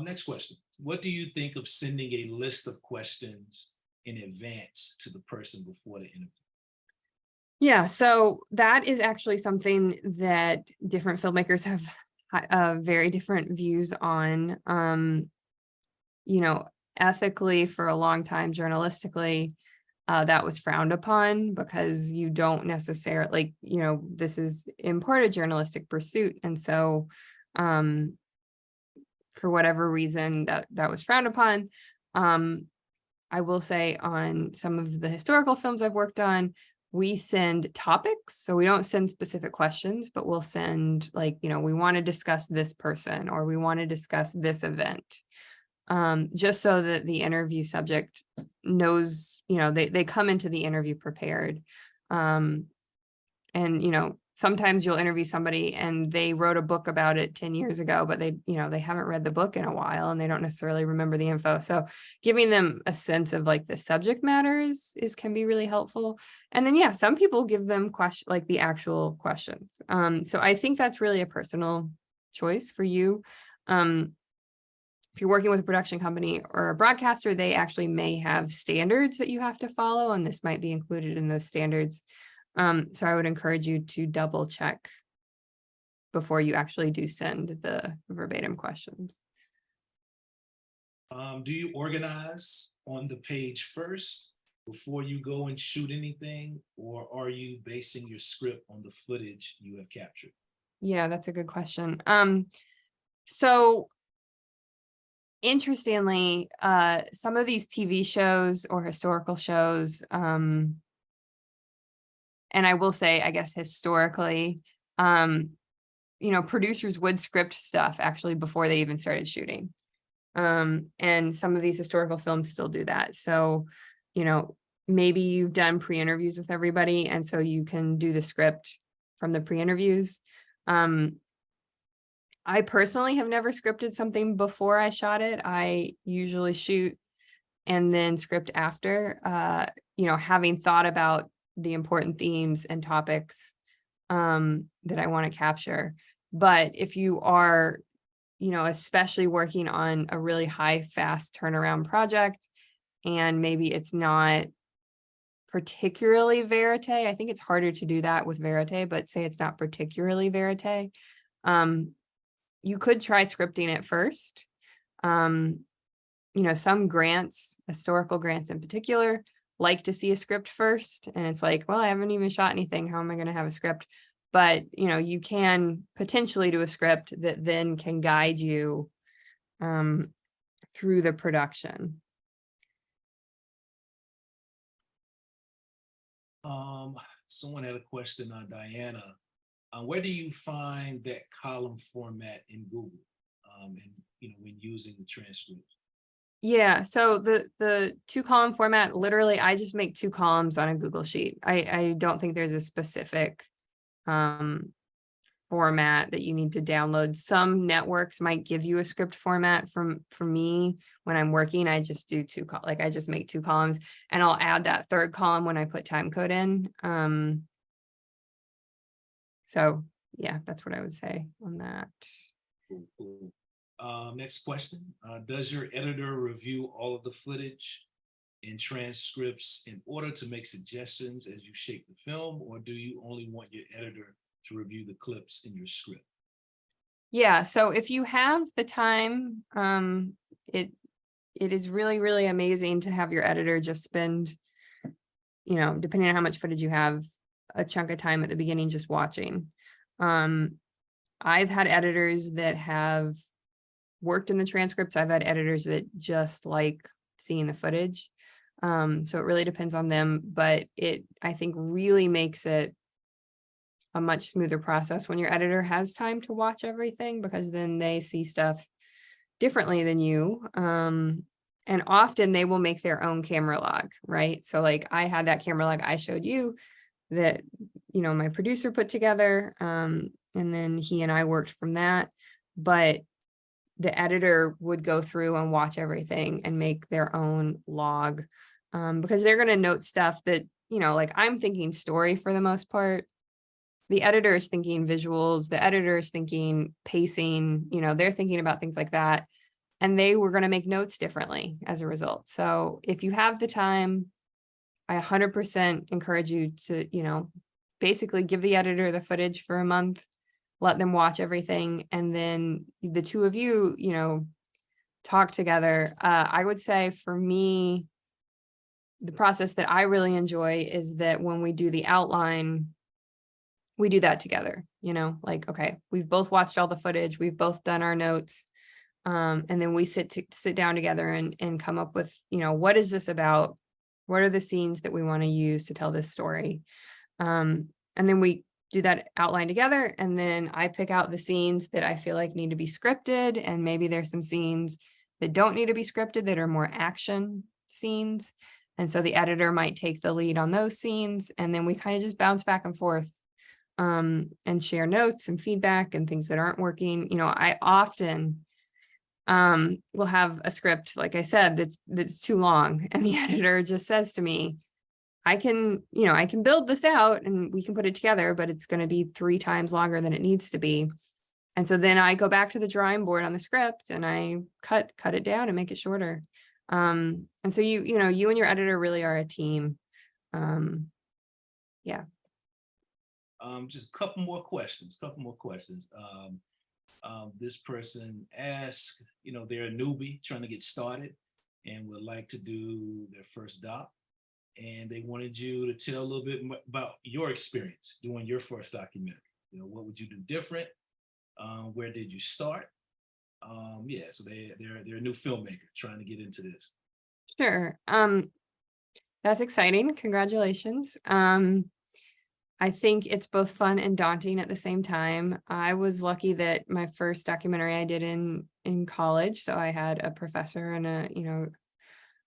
Next question. What do you think of sending a list of questions in advance to the person before the interview? Yeah, so that is actually something that different filmmakers have very different views on. Ethically, for a long time, journalistically, that was frowned upon because you don't necessarily, this is in part a journalistic pursuit. And so for whatever reason, that was frowned upon. I will say, on some of the historical films I've worked on, we send topics. So we don't send specific questions, but we'll send we want to discuss this person, or we want to discuss this event. Just so that the interview subject knows, they come into the interview prepared. And, sometimes you'll interview somebody and they wrote a book about it 10 years ago, but they haven't read the book in a while and they don't necessarily remember the info. So giving them a sense of the subject matters can be really helpful. And then, some people give them the actual questions. So I think that's really a personal choice for you. If you're working with a production company or a broadcaster, they actually may have standards that you have to follow, and this might be included in those standards. So I would encourage you to double check before you actually do send the verbatim questions. Do you organize on the page first before you go and shoot anything, or are you basing your script on the footage you have captured? Yeah, that's a good question. So interestingly, some of these TV shows or historical shows, and I will say, I guess historically, producers would script stuff actually before they even started shooting. And some of these historical films still do that. So, maybe you've done pre-interviews with everybody, and so you can do the script from the pre-interviews. I personally have never scripted something before I shot it. I usually shoot and then script after. having thought about the important themes and topics that I want to capture. But if you are, especially working on a really high, fast turnaround project, and maybe it's not particularly verite, I think it's harder to do that with verite, but say it's not particularly verite, you could try scripting it first. Some grants, historical grants in particular, like to see a script first. And it's like, well, I haven't even shot anything. How am I going to have a script? But, you can potentially do a script that then can guide you through the production. Someone had a question, Diana. Where do you find that column format in Google? And when using the transcript? Yeah, so the 2-column format, literally, I just make 2 columns on a Google Sheet. I don't think there's a specific format that you need to download. Some networks might give you a script format. For me, when I'm working, I just do I just make 2 columns, and I'll add that 3rd column when I put time code in. So yeah, that's what I would say on that. Cool. Next question. Does your editor review all of the footage and transcripts in order to make suggestions as you shape the film, or do you only want your editor to review the clips in your script? Yeah, so if you have the time, it is really, really amazing to have your editor just spend, depending on how much footage you have, a chunk of time at the beginning just watching. I've had editors that have worked in the transcripts. I've had editors that just like seeing the footage. So it really depends on them, but I think really makes it a much smoother process when your editor has time to watch everything, because then they see stuff differently than you. And often they will make their own camera log, right? So like I had that camera log I showed you that, my producer put together, and then he and I worked from that. But the editor would go through and watch everything and make their own log, because they're going to note stuff that, like I'm thinking story for the most part. The editor is thinking visuals, the editor is thinking pacing, they're thinking about things like that. And they were going to make notes differently as a result. So if you have the time, I 100% encourage you to, basically give the editor the footage for a month, let them watch everything, and then the 2 of you, talk together. I would say for me, the process that I really enjoy is that when we do the outline, we do that together, like, okay, we've both watched all the footage, we've both done our notes. And then we sit down together and come up with, what is this about? What are the scenes that we want to use to tell this story? And then we do that outline together. And then I pick out the scenes that I feel like need to be scripted. And maybe there's some scenes that don't need to be scripted that are more action scenes. And so the editor might take the lead on those scenes. And then we kind of just bounce back and forth, and share notes and feedback and things that aren't working. I often will have a script, like I said, that's too long, and the editor just says to me, I can build this out and we can put it together, but it's going to be 3 times longer than it needs to be. And so then I go back to the drawing board on the script and I cut it down and make it shorter. And so you and your editor really are a team. Yeah. Just a couple more questions. This person asks, they're a newbie trying to get started and would like to do their first doc. And they wanted you to tell a little bit about your experience doing your first documentary. What would you do different? Where did you start? So they're a new filmmaker trying to get into this. Sure. That's exciting. Congratulations. I think it's both fun and daunting at the same time. I was lucky that my first documentary I did in college. So I had a professor and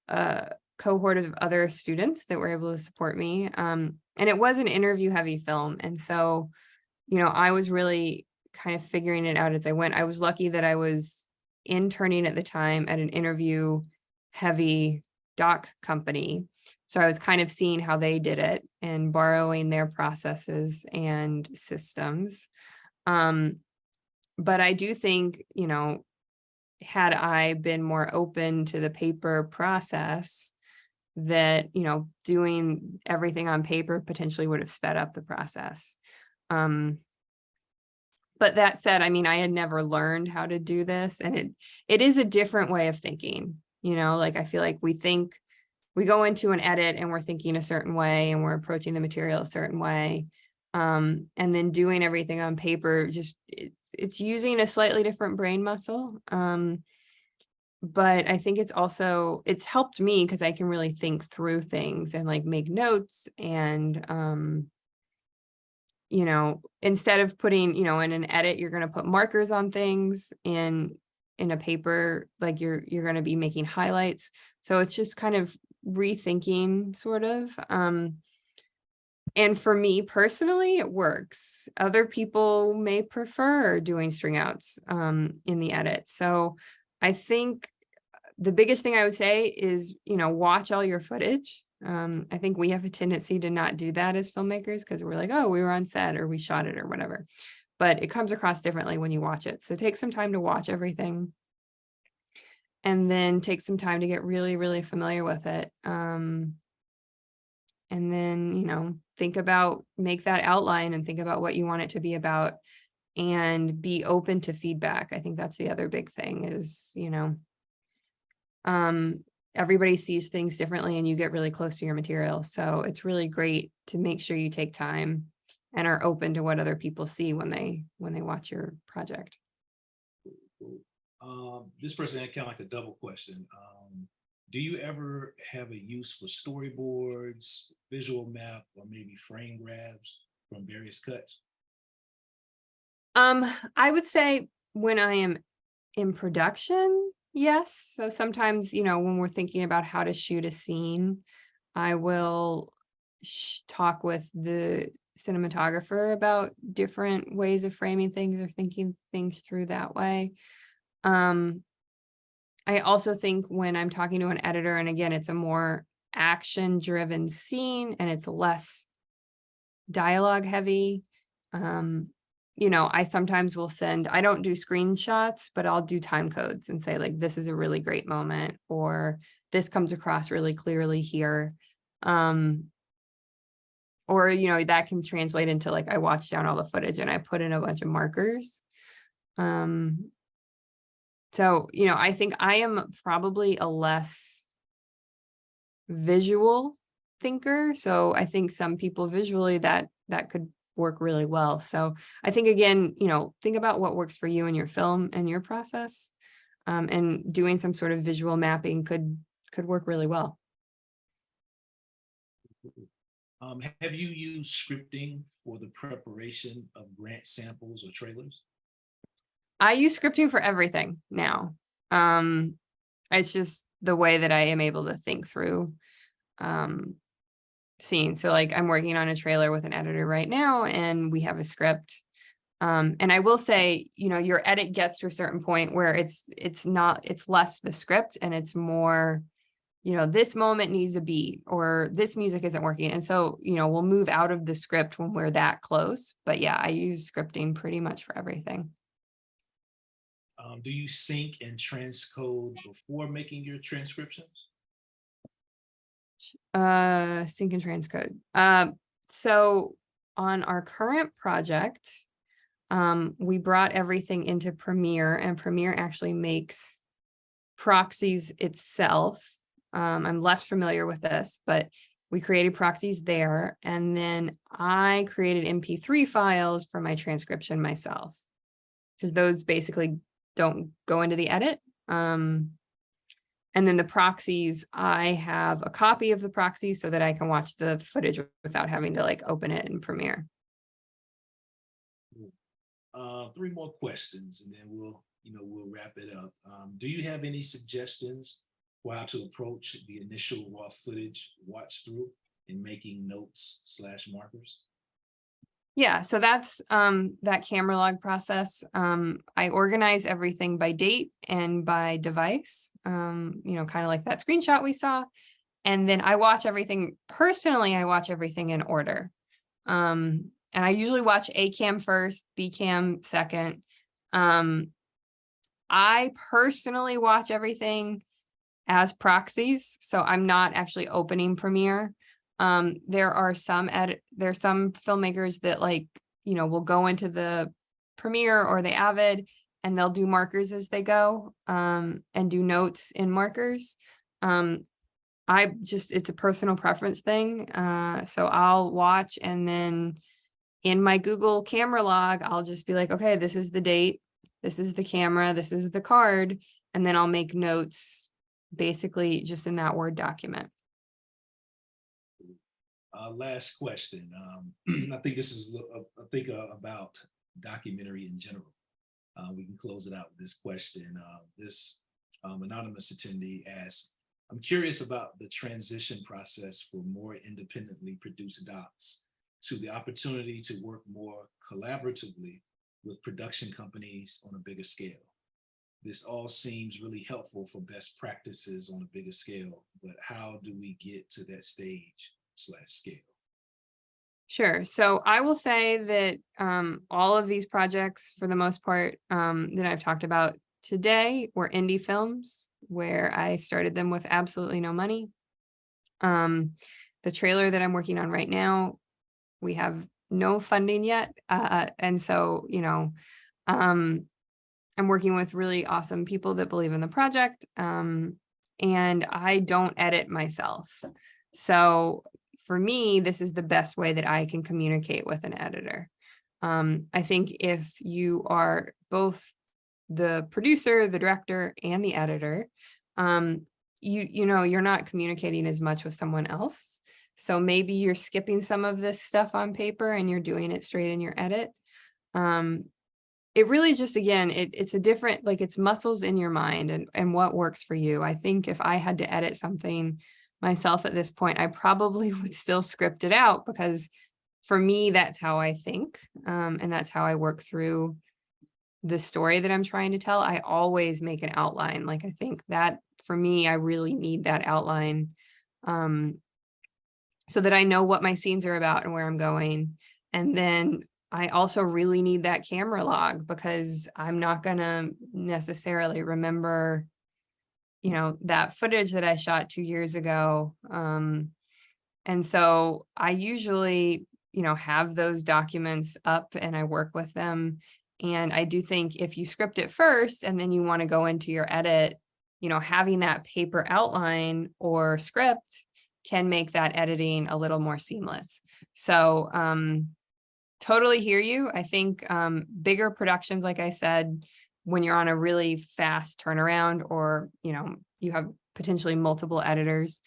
a cohort of other students that were able to support me. And it was an interview heavy film. And so, I was really kind of figuring it out as I went. I was lucky that I was interning at the time at an interview heavy doc company. So I was kind of seeing how they did it and borrowing their processes and systems. But I do think, had I been more open to the paper process, that, doing everything on paper potentially would have sped up the process. But that said, I mean, I had never learned how to do this, and it is a different way of thinking, like I feel like we go into an edit and we're thinking a certain way and we're approaching the material a certain way. And then doing everything on paper, just it's using a slightly different brain muscle. But I think it's helped me because I can really think through things and like make notes and instead of putting, in an edit, you're going to put markers on things, in a paper, like you're going to be making highlights. So it's just kind of rethinking sort of. And for me personally, it works. Other people may prefer doing string outs in the edit. So I think the biggest thing I would say is, watch all your footage. I think we have a tendency to not do that as filmmakers because we're like, oh, we were on set or we shot it or whatever. But it comes across differently when you watch it. So take some time to watch everything. And then take some time to get really, really familiar with it. And then, make that outline and think about what you want it to be about and be open to feedback. I think that's the other big thing is, everybody sees things differently and you get really close to your material. So it's really great to make sure you take time and are open to what other people see when they watch your project. This person had kind of like a double question. Do you ever have a use for storyboards, visual map, or maybe frame grabs from various cuts? I would say when I am in production, yes. So sometimes, when we're thinking about how to shoot a scene, I will talk with the cinematographer about different ways of framing things or thinking things through that way. I also think when I'm talking to an editor, and again, it's a more action-driven scene and it's less dialogue heavy. I sometimes will I don't do screenshots, but I'll do time codes and say like, this is a really great moment, or this comes across really clearly here. Or, that can translate into like, I watch down all the footage and I put in a bunch of markers. So, I think I am probably a less visual thinker. So I think some people visually that could work really well. So I think, again, think about what works for you in your film and your process. And doing some sort of visual mapping could work really well. Have you used scripting for the preparation of grant samples or trailers? I use scripting for everything now. It's just the way that I am able to think through scenes. So like I'm working on a trailer with an editor right now and we have a script. And I will say, your edit gets to a certain point where it's less the script and it's more, this moment needs a beat or this music isn't working. And so, we'll move out of the script when we're that close. But yeah, I use scripting pretty much for everything. Do you sync and transcode before making your transcriptions? Sync and transcode. So on our current project, we brought everything into Premiere, and Premiere actually makes proxies itself. I'm less familiar with this, but we created proxies there. And then I created MP3 files for my transcription myself, because those basically don't go into the edit. And then the proxies, I have a copy of the proxy so that I can watch the footage without having to like open it in Premiere. 3 more questions and then we'll wrap it up. Do you have any suggestions for how to approach the initial raw footage watch through in making notes/markers? Yeah, so that's that camera log process. I organize everything by date and by device, kind of like that screenshot we saw. And then I watch everything, personally, I watch everything in order. And I usually watch A cam first, B cam second. I personally watch everything as proxies, so I'm not actually opening Premiere. There are some filmmakers that like, will go into the Premiere or the Avid and they'll do markers as they go, and do notes in markers. It's a personal preference thing. So I'll watch, and then in my Google camera log, I'll just be like, okay, this is the date, this is the camera, this is the card, and then I'll make notes basically just in that Word document. Last question. I think this is, about documentary in general. We can close it out with this question. This anonymous attendee asks, I'm curious about the transition process for more independently produced docs to the opportunity to work more collaboratively with production companies on a bigger scale. This all seems really helpful for best practices on a bigger scale, but how do we get to that stage/scale? Sure. So I will say that all of these projects, for the most part, that I've talked about today were indie films where I started them with absolutely no money. The trailer that I'm working on right now, we have no funding yet. And so, I'm working with really awesome people that believe in the project. And I don't edit myself. So for me, this is the best way that I can communicate with an editor. I think if you are both the producer, the director, and the editor, you're not communicating as much with someone else. So maybe you're skipping some of this stuff on paper and you're doing it straight in your edit. It really just, again, it's a different, like, it's muscles in your mind and what works for you. I think if I had to edit something myself at this point, I probably would still script it out, because for me, that's how I think. And that's how I work through the story that I'm trying to tell. I always make an outline. Like, I think that for me, I really need that outline, so that I know what my scenes are about and where I'm going. And then I also really need that camera log, because I'm not gonna necessarily remember, that footage that I shot 2 years ago. And so I usually, have those documents up and I work with them. And I do think if you script it first and then you want to go into your edit, having that paper outline or script can make that editing a little more seamless. So totally hear you. I think bigger productions, like I said, when you're on a really fast turnaround, or you have potentially multiple editors,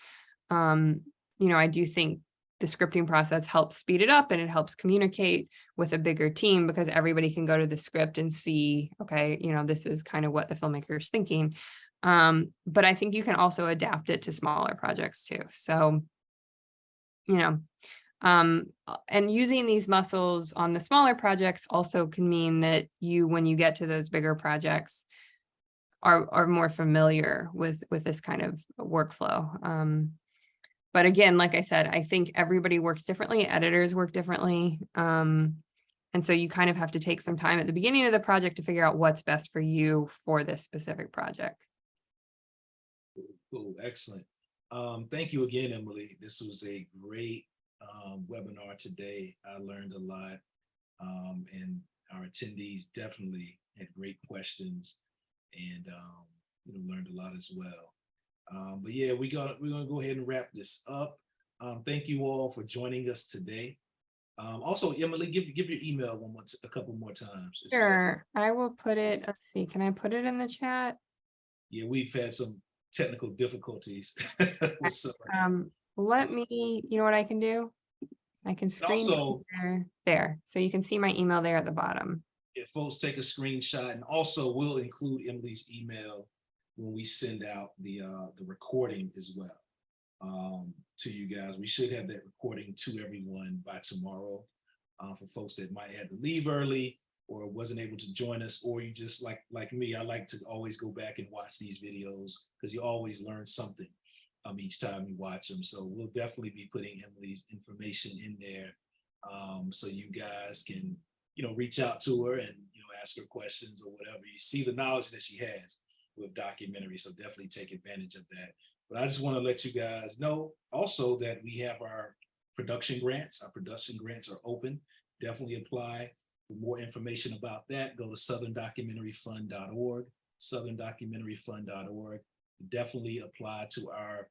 I do think the scripting process helps speed it up, and it helps communicate with a bigger team, because everybody can go to the script and see, okay, this is kind of what the filmmaker is thinking. But I think you can also adapt it to smaller projects too. So, and using these muscles on the smaller projects also can mean that when you get to those bigger projects, are more familiar with this kind of workflow. But again, like I said, I think everybody works differently. Editors work differently. And so you kind of have to take some time at the beginning of the project to figure out what's best for you for this specific project. Cool, excellent. Thank you again, Emily. This was a great webinar today. I learned a lot, and our attendees definitely had great questions, and learned a lot as well. But yeah, we're gonna go ahead and wrap this up. Thank you all for joining us today. Also, Emily, give your email a couple more times. Sure, I will put it. Let's see, can I put it in the chat? Yeah, we've had some technical difficulties. Let me. You know what I can do? I can screen there, so you can see my email there at the bottom. If folks take a screenshot, and also we'll include Emily's email when we send out the recording as well, to you guys. We should have that recording to everyone by tomorrow, for folks that might have to leave early or wasn't able to join us, or you just like me, I like to always go back and watch these videos because you always learn something. each time you watch them. So we'll definitely be putting Emily's information in there, so you guys can, reach out to her and, ask her questions or whatever. You see the knowledge that she has with documentary, so definitely take advantage of that. But I just want to let you guys know also that we have our production grants. Our production grants are open. Definitely apply. For more information about that, go to southerndocumentaryfund.org, southerndocumentaryfund.org. Definitely apply to our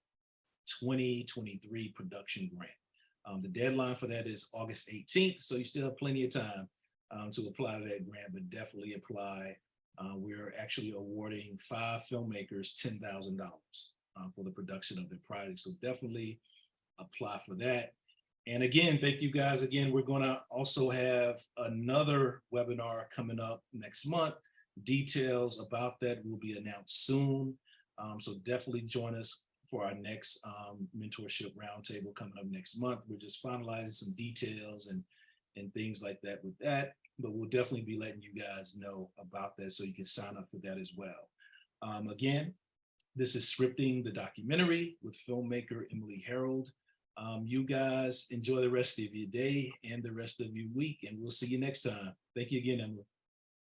2023 production grant. The deadline for that is August 18th, so you still have plenty of time to apply to that grant, but definitely apply. We're actually awarding 5 filmmakers $10,000 for the production of their project, so definitely apply for that. And again, thank you guys again. We're going to also have another webinar coming up next month. Details about that will be announced soon. So definitely join us for our next mentorship roundtable coming up next month. We're just finalizing some details and things like that with that, but we'll definitely be letting you guys know about that so you can sign up for that as well. Again, this is Scripting the Documentary with filmmaker Emily Harrold. You guys enjoy the rest of your day and the rest of your week, and we'll see you next time. Thank you again, Emily.